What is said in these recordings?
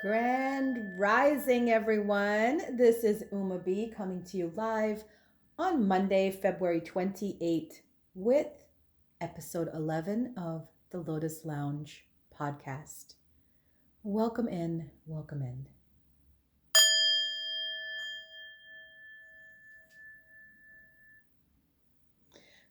Grand Rising, everyone. This is Uma B coming to you live on Monday, February 28th, with episode 11 of the Lotus Lounge podcast. Welcome in, welcome in.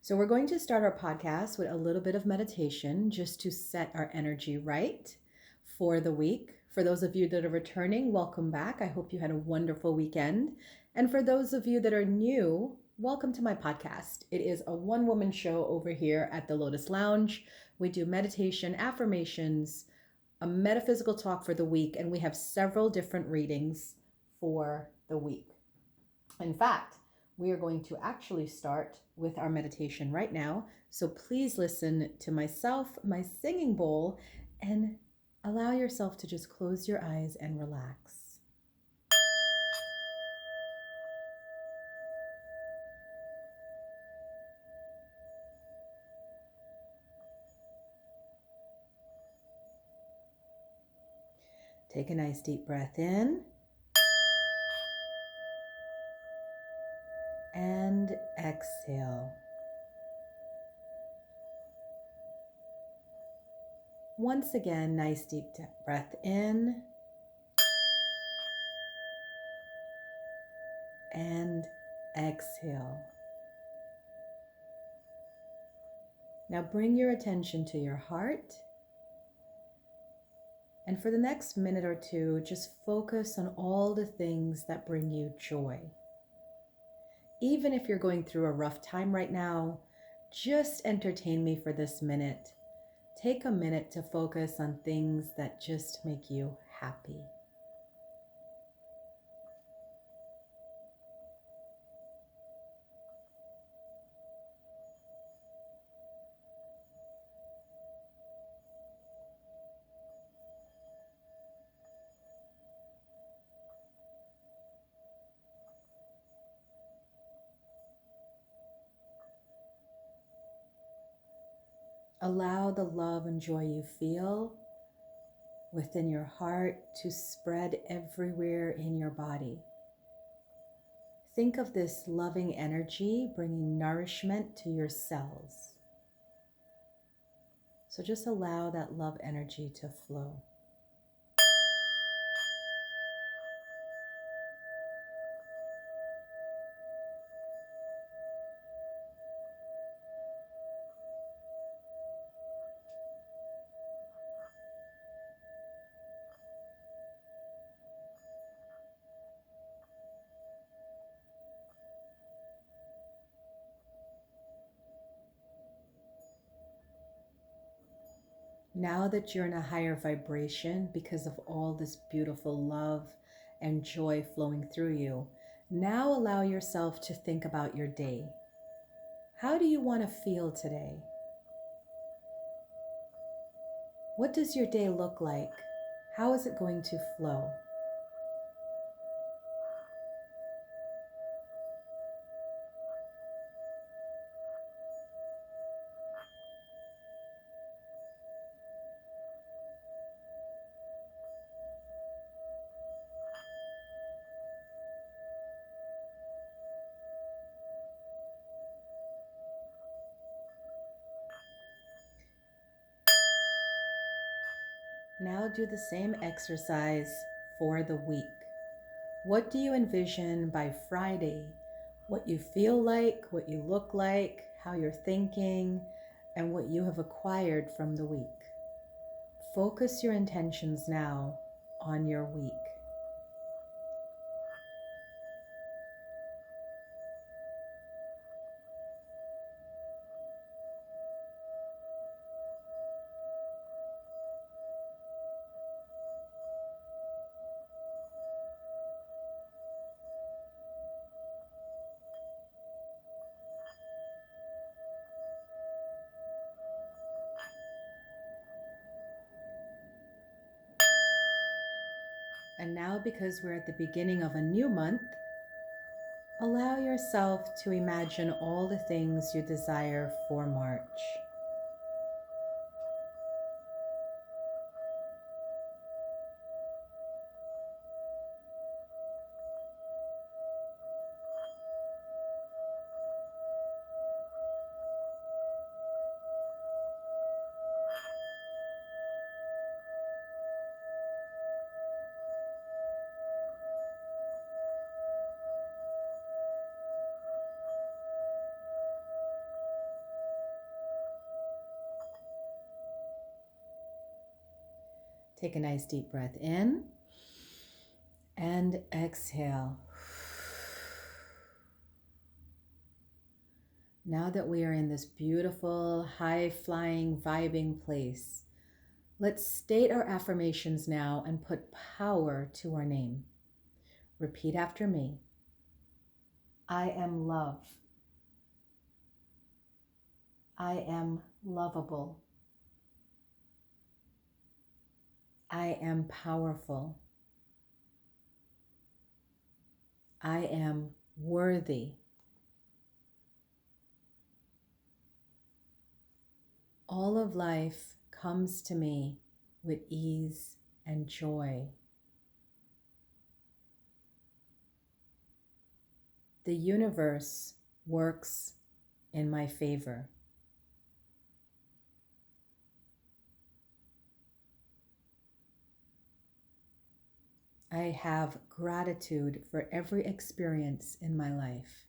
So, we're going to start our podcast with a little bit of meditation just to set our energy right for the week. For those of you that are returning, welcome back. I hope you had a wonderful weekend. And for those of you that are new, welcome to my podcast. It is a one-woman show over here at the Lotus Lounge. We do meditation, affirmations, a metaphysical talk for the week, and we have several different readings for the week. In fact, we are going to actually start with our meditation right now. So please listen to myself, my singing bowl, and allow yourself to just close your eyes and relax. Take a nice deep breath in and exhale. Once again, nice deep breath in and exhale. Now bring your attention to your heart. And for the next minute or two, just focus on all the things that bring you joy. Even if you're going through a rough time right now, just entertain me for this minute. Take a minute to focus on things that just make you happy. Allow the love and joy you feel within your heart to spread everywhere in your body. Think of this loving energy bringing nourishment to your cells. So just allow that love energy to flow. Now that you're in a higher vibration because of all this beautiful love and joy flowing through you, now allow yourself to think about your day. How do you want to feel today? What does your day look like? How is it going to flow? Now do the same exercise for the week. What do you envision by Friday? What you feel like, what you look like, how you're thinking, and what you have acquired from the week. Focus your intentions now on your week. And now, because we're at the beginning of a new month, allow yourself to imagine all the things you desire for March. Take a nice deep breath in and exhale. Now that we are in this beautiful, high-flying, vibing place, let's state our affirmations now and put power to our name. Repeat after me. I am love. I am lovable. I am powerful. I am worthy. All of life comes to me with ease and joy. The universe works in my favor. I have gratitude for every experience in my life.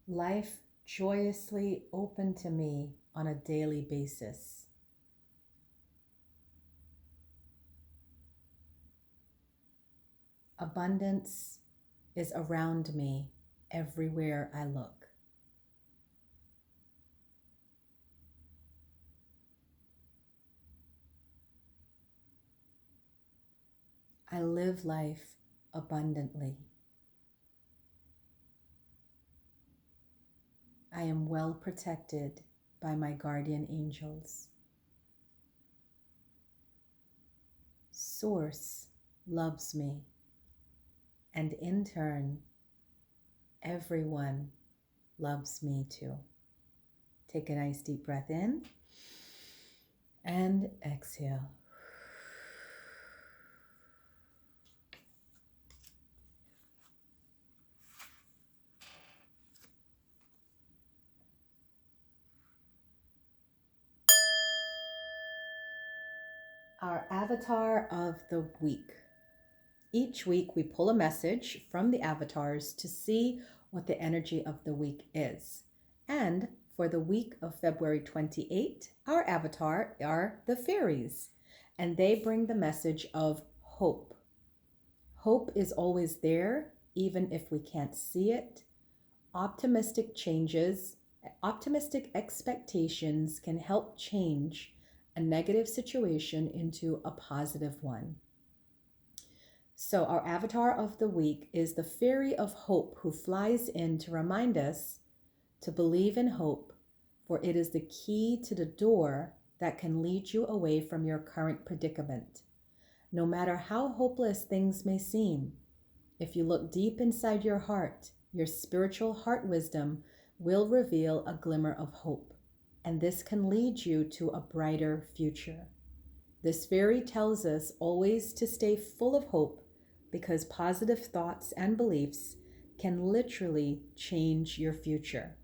Life joyously open to me on a daily basis. Abundance is around me everywhere I look. I live life abundantly. I am well protected by my guardian angels. Source loves me, and in turn, everyone loves me too. Take a nice deep breath in and exhale. Our avatar of the week. Each week we pull a message from the avatars to see what the energy of the week is. And for the week of February 28, our avatar are the fairies, and they bring the message of hope. Hope is always there, even if we can't see it. Optimistic expectations can help change a negative situation into a positive one. So our avatar of the week is the fairy of hope who flies in to remind us to believe in hope, for it is the key to the door that can lead you away from your current predicament. No matter how hopeless things may seem, if you look deep inside your heart, your spiritual heart wisdom will reveal a glimmer of hope, and this can lead you to a brighter future. This fairy tells us always to stay full of hope because positive thoughts and beliefs can literally change your future.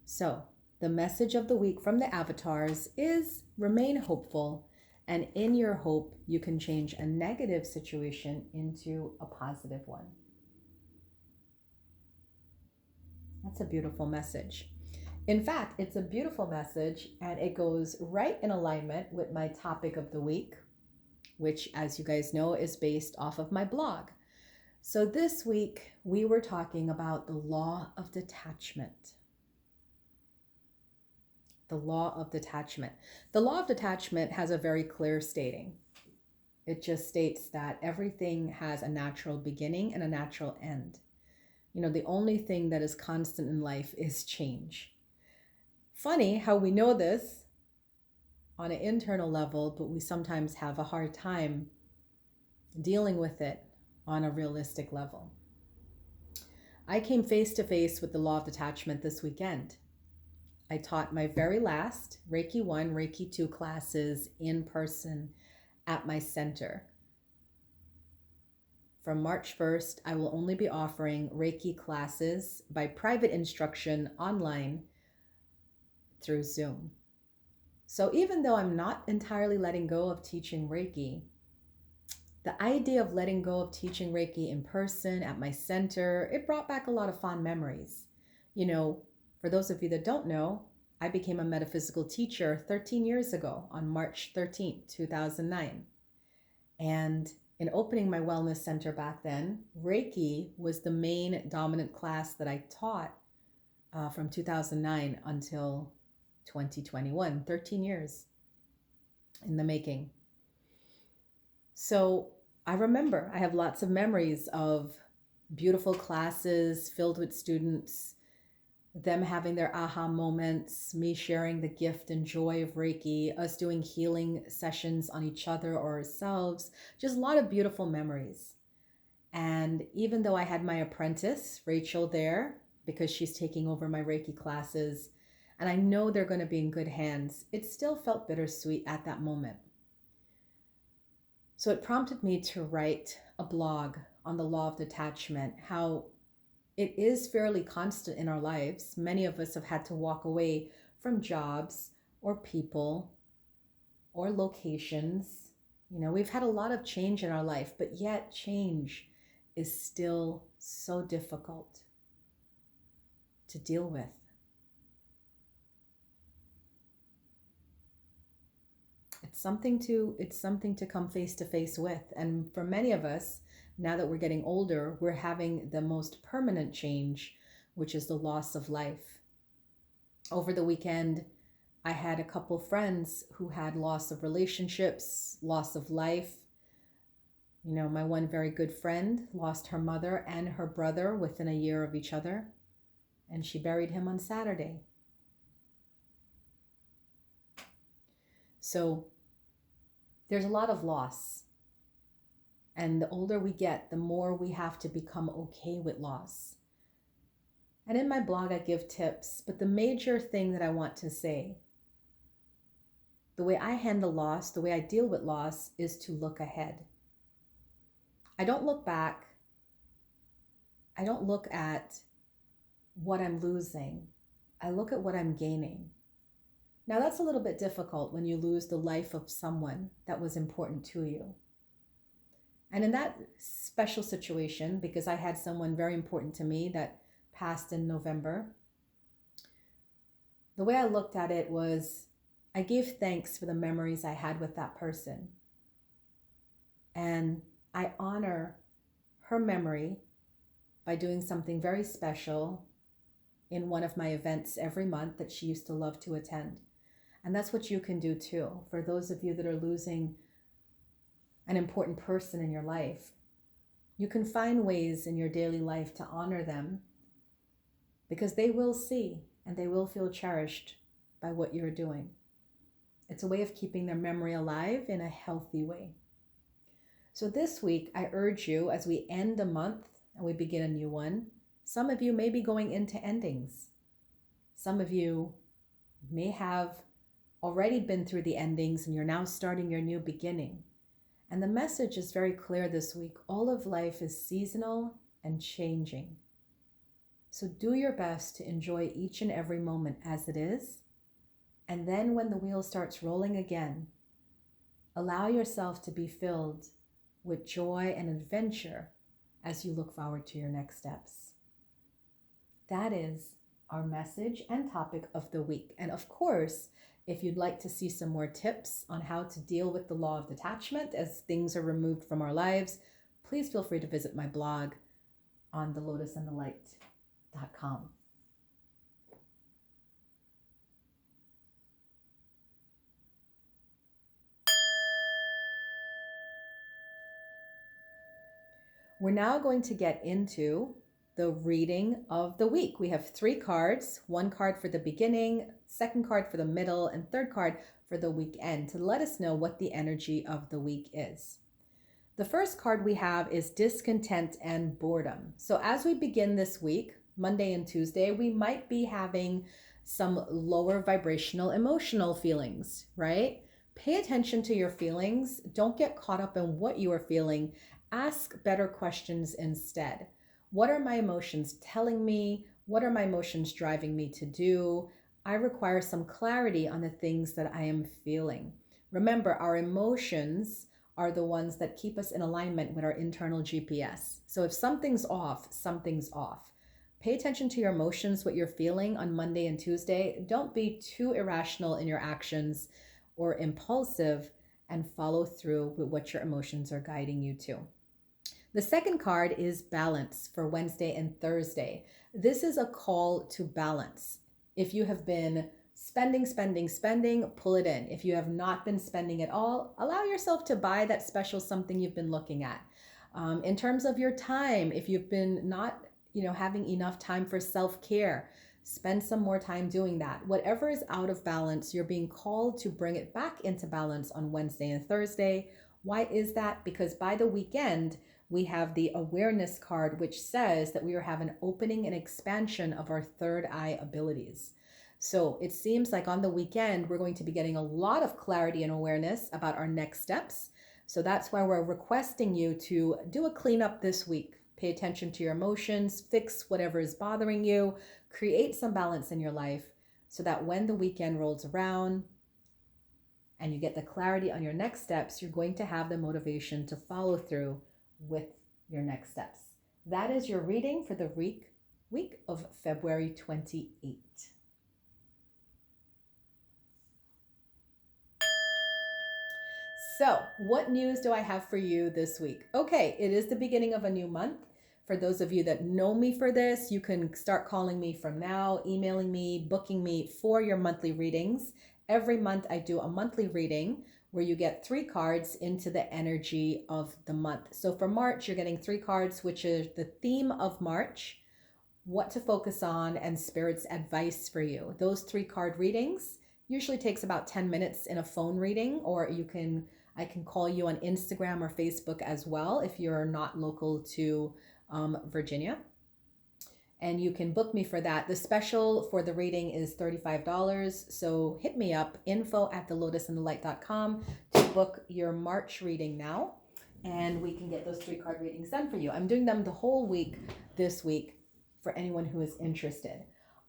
So, the message of the week from the avatars is remain hopeful, and in your hope, you can change a negative situation into a positive one. That's a beautiful message. In fact, it's a beautiful message, and it goes right in alignment with my topic of the week, which, as you guys know, is based off of my blog. So this week, we were talking about the law of detachment. The law of detachment. The law of detachment has a very clear stating. It just states that everything has a natural beginning and a natural end. You know, the only thing that is constant in life is change. Funny how we know this on an internal level, but we sometimes have a hard time dealing with it on a realistic level. I came face to face with the law of detachment this weekend. I taught my very last Reiki 1, Reiki 2 classes in person at my center. From March 1st, I will only be offering Reiki classes by private instruction online through Zoom. So even though I'm not entirely letting go of teaching Reiki, the idea of letting go of teaching Reiki in person at my center, it brought back a lot of fond memories. You know, for those of you that don't know, I became a metaphysical teacher 13 years ago on March 13th, 2009. And in opening my wellness center back then, Reiki was the main dominant class that I taught from 2009 until 2021, 13 years in the making. So I remember, I have lots of memories of beautiful classes filled with students, them having their aha moments, me sharing the gift and joy of Reiki, us doing healing sessions on each other or ourselves, just a lot of beautiful memories. And even though I had my apprentice, Rachel, there, because she's taking over my Reiki classes, and I know they're going to be in good hands, it still felt bittersweet at that moment. So it prompted me to write a blog on the Law of Detachment, how it is fairly constant in our lives. Many of us have had to walk away from jobs or people or locations. You know, we've had a lot of change in our life, but yet change is still so difficult to deal with. It's something to come face to face with. And for many of us, now that we're getting older, we're having the most permanent change, which is the loss of life. Over the weekend, I had a couple friends who had loss of relationships, loss of life. You know, my one very good friend lost her mother and her brother within a year of each other, and she buried him on Saturday. So there's a lot of loss. And the older we get, the more we have to become okay with loss. And in my blog, I give tips, but the major thing that I want to say, the way I handle loss, the way I deal with loss, is to look ahead. I don't look back. I don't look at what I'm losing. I look at what I'm gaining. Now, that's a little bit difficult when you lose the life of someone that was important to you. And in that special situation, because I had someone very important to me that passed in November, the way I looked at it was I gave thanks for the memories I had with that person. And I honor her memory by doing something very special in one of my events every month that she used to love to attend. And that's what you can do too. For those of you that are losing an important person in your life, you can find ways in your daily life to honor them, because they will see and they will feel cherished by what you're doing. It's a way of keeping their memory alive in a healthy way. So this week, I urge you, as we end a month and we begin a new one, some of you may be going into endings. Some of you may have already been through the endings and you're now starting your new beginning. And the message is very clear this week. All of life is seasonal and changing. So do your best to enjoy each and every moment as it is. And then when the wheel starts rolling again, allow yourself to be filled with joy and adventure as you look forward to your next steps. That is our message and topic of the week. And of course, if you'd like to see some more tips on how to deal with the law of detachment as things are removed from our lives, please feel free to visit my blog on the lotusandthelight.com. We're now going to get into the reading of the week. We have 3 cards, 1 card for the beginning, 2nd card for the middle, and 3rd card for the weekend to let us know what the energy of the week is. The first card we have is discontent and boredom. So as we begin this week, Monday and Tuesday, we might be having some lower vibrational emotional feelings, right? Pay attention to your feelings. Don't get caught up in what you are feeling. Ask better questions instead. What are my emotions telling me? What are my emotions driving me to do? I require some clarity on the things that I am feeling. Remember, our emotions are the ones that keep us in alignment with our internal GPS. So if something's off, something's off. Pay attention to your emotions, what you're feeling on Monday and Tuesday. Don't be too irrational in your actions or impulsive, and follow through with what your emotions are guiding you to. The second card is balance for Wednesday and Thursday. This is a call to balance. If you have been spending, pull it in. If you have not been spending at all, allow yourself to buy that special something you've been looking at. In terms of your time, if you've been not, having enough time for self-care, spend some more time doing that. Whatever is out of balance, you're being called to bring it back into balance on Wednesday and Thursday. Why is that? Because by the weekend, we have the awareness card, which says that we are having an opening and expansion of our third eye abilities. So it seems like on the weekend, we're going to be getting a lot of clarity and awareness about our next steps. So that's why we're requesting you to do a cleanup this week. Pay attention to your emotions, fix whatever is bothering you, create some balance in your life so that when the weekend rolls around and you get the clarity on your next steps, you're going to have the motivation to follow through with your next steps. That is your reading for the week of February 28. So, what news do I have for you this week? Okay, it is the beginning of a new month. For those of you that know me for this, you can start calling me from now, emailing me, booking me for your monthly readings. Every month I do a monthly reading where you get 3 cards into the energy of the month. So for March, you're getting 3 cards, which is the theme of March, what to focus on, and Spirit's advice for you. Those 3 card readings usually takes about 10 minutes in a phone reading, or I can call you on Instagram or Facebook as well if you're not local to Virginia. And you can book me for that. The special for the reading is $35. So hit me up, info@thelotusandthelight.com to book your March reading now. And we can get those 3 card readings done for you. I'm doing them the whole week this week for anyone who is interested.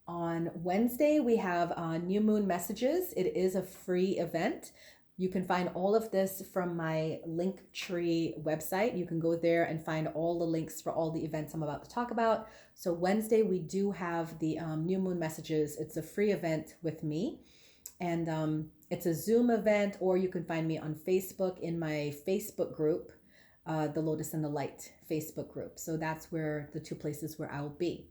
On Wednesday, we have New Moon Messages. It is a free event. You can find all of this from my Linktree website. You can go there and find all the links for all the events I'm about to talk about. So Wednesday, we do have the New Moon Messages. It's a free event with me. And it's a Zoom event, or you can find me on Facebook in my Facebook group, the Lotus and the Light Facebook group. So that's where the 2 places where I'll be.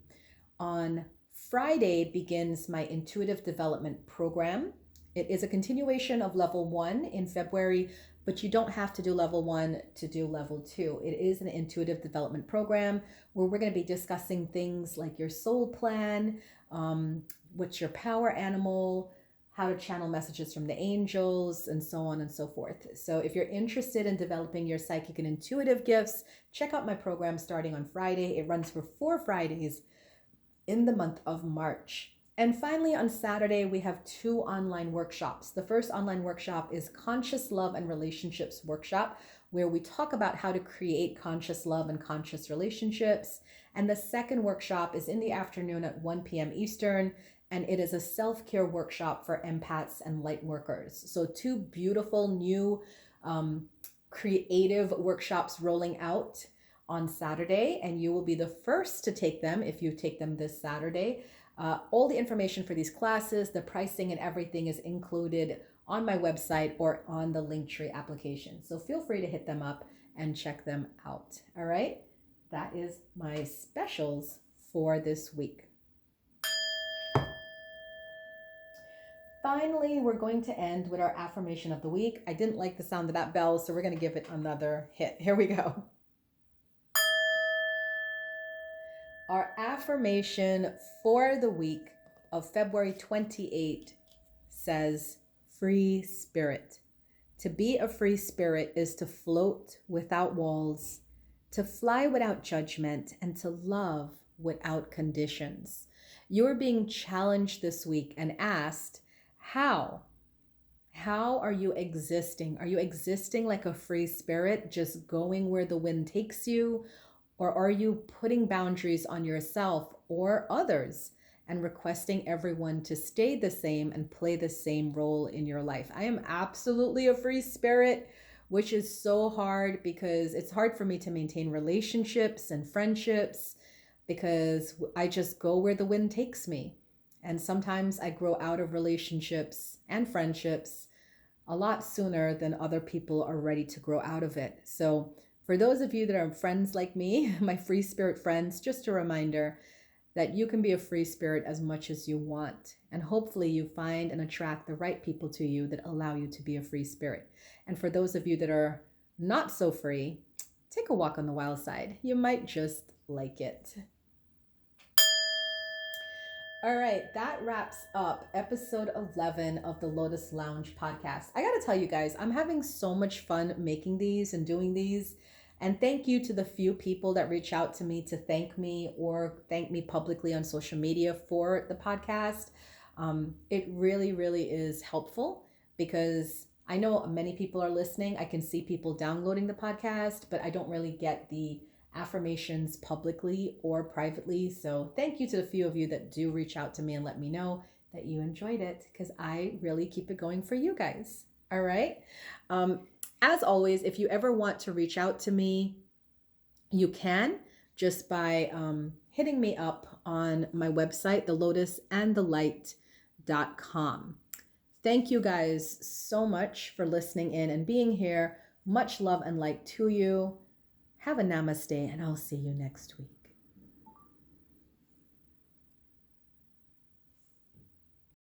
On Friday begins my intuitive development program. It is a continuation of level 1 in February, but you don't have to do level 1 to do level 2. It is an intuitive development program where we're going to be discussing things like your soul plan, what's your power animal, how to channel messages from the angels, and so on and so forth. So if you're interested in developing your psychic and intuitive gifts, check out my program starting on Friday. It runs for 4 Fridays in the month of March. And finally, on Saturday, we have 2 online workshops. The first online workshop is Conscious Love and Relationships Workshop, where we talk about how to create conscious love and conscious relationships. And the second workshop is in the afternoon at 1 p.m. Eastern, and it is a self-care workshop for empaths and light workers. So 2 beautiful new creative workshops rolling out on Saturday, and you will be the first to take them if you take them this Saturday. All the information for these classes, the pricing and everything is included on my website or on the Linktree application. So feel free to hit them up and check them out. All right, that is my specials for this week. Finally, we're going to end with our affirmation of the week. I didn't like the sound of that bell, so we're going to give it another hit. Here we go. Our affirmation for the week of February 28 says, free spirit. To be a free spirit is to float without walls, to fly without judgment, and to love without conditions. You are being challenged this week and asked, how? How are you existing? Are you existing like a free spirit, just going where the wind takes you? Or are you putting boundaries on yourself or others and requesting everyone to stay the same and play the same role in your life? I am absolutely a free spirit, which is so hard because it's hard for me to maintain relationships and friendships because I just go where the wind takes me. And sometimes I grow out of relationships and friendships a lot sooner than other people are ready to grow out of it. So, for those of you that are friends like me, my free spirit friends, just a reminder that you can be a free spirit as much as you want. And hopefully, you find and attract the right people to you that allow you to be a free spirit. And for those of you that are not so free, take a walk on the wild side. You might just like it. All right, that wraps up episode 11 of the Lotus Lounge podcast. I got to tell you guys, I'm having so much fun making these and doing these. And thank you to the few people that reach out to me to thank me or thank me publicly on social media for the podcast. It really, really is helpful because I know many people are listening. I can see people downloading the podcast, but I don't really get the affirmations publicly or privately. So thank you to the few of you that do reach out to me and let me know that you enjoyed it, because I really keep it going for you guys. All right. As always, if you ever want to reach out to me, you can just by hitting me up on my website, thelotusandthelight.com. Thank you guys so much for listening in and being here. Much love and light to you. Have a namaste, and I'll see you next week.